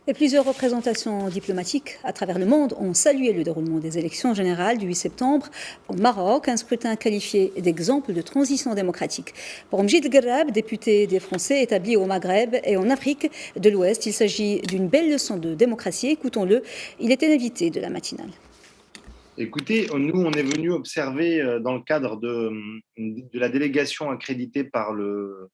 Et plusieurs représentations diplomatiques à travers le monde ont salué le déroulement des élections générales du 8 septembre au Maroc, un scrutin qualifié d'exemple de transition démocratique. Pour Mjid Gharab, député des Français établis au Maghreb et en Afrique de l'Ouest, il s'agit d'une belle leçon de démocratie. Écoutons-le, il était l'invité de la matinale. Écoutez, nous, on est venu observer dans le cadre de la délégation accréditée par le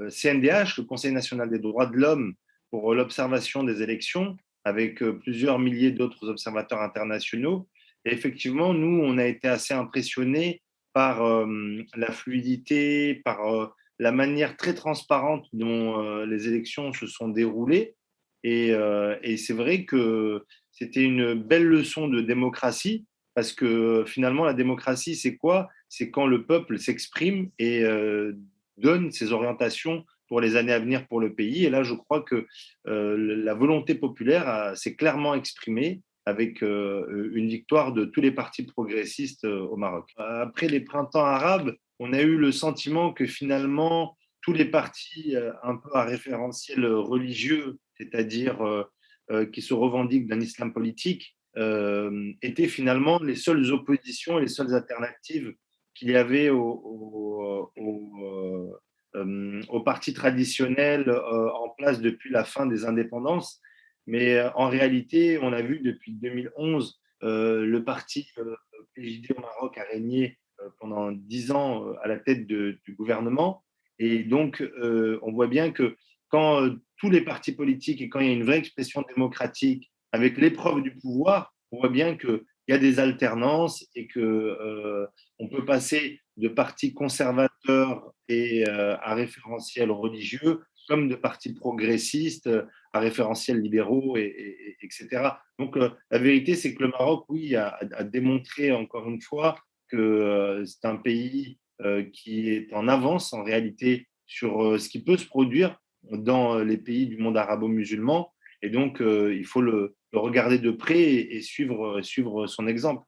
CNDH, le Conseil national des droits de l'homme, pour l'observation des élections, avec plusieurs milliers d'autres observateurs internationaux. Et effectivement, nous, on a été assez impressionnés par la fluidité, par la manière très transparente dont les élections se sont déroulées. Et c'est vrai que c'était une belle leçon de démocratie, parce que finalement, la démocratie, c'est quoi? C'est quand le peuple s'exprime et donne ses orientations pour les années à venir pour le pays. Et là, je crois que la volonté populaire s'est clairement exprimée avec une victoire de tous les partis progressistes au Maroc. Après les printemps arabes, on a eu le sentiment que finalement, tous les partis un peu à référentiel religieux, c'est-à-dire qui se revendiquent d'un islam politique, étaient finalement les seules oppositions et les seules alternatives qu'il y avait aux partis traditionnels en place depuis la fin des indépendances. Mais en réalité, on a vu depuis 2011, le parti PJD au Maroc a régné pendant 10 ans à la tête du gouvernement. Et donc, on voit bien que quand tous les partis politiques et quand il y a une vraie expression démocratique avec l'épreuve du pouvoir, on voit bien qu'il y a des alternances et que on peut passer de partis conservateurs et à référentiel religieux comme de partis progressistes à référentiels libéraux, etc. Donc la vérité, c'est que le Maroc, oui, a démontré encore une fois que c'est un pays qui est en avance en réalité sur ce qui peut se produire dans les pays du monde arabo-musulman. Et donc, il faut le regarder de près et suivre son exemple.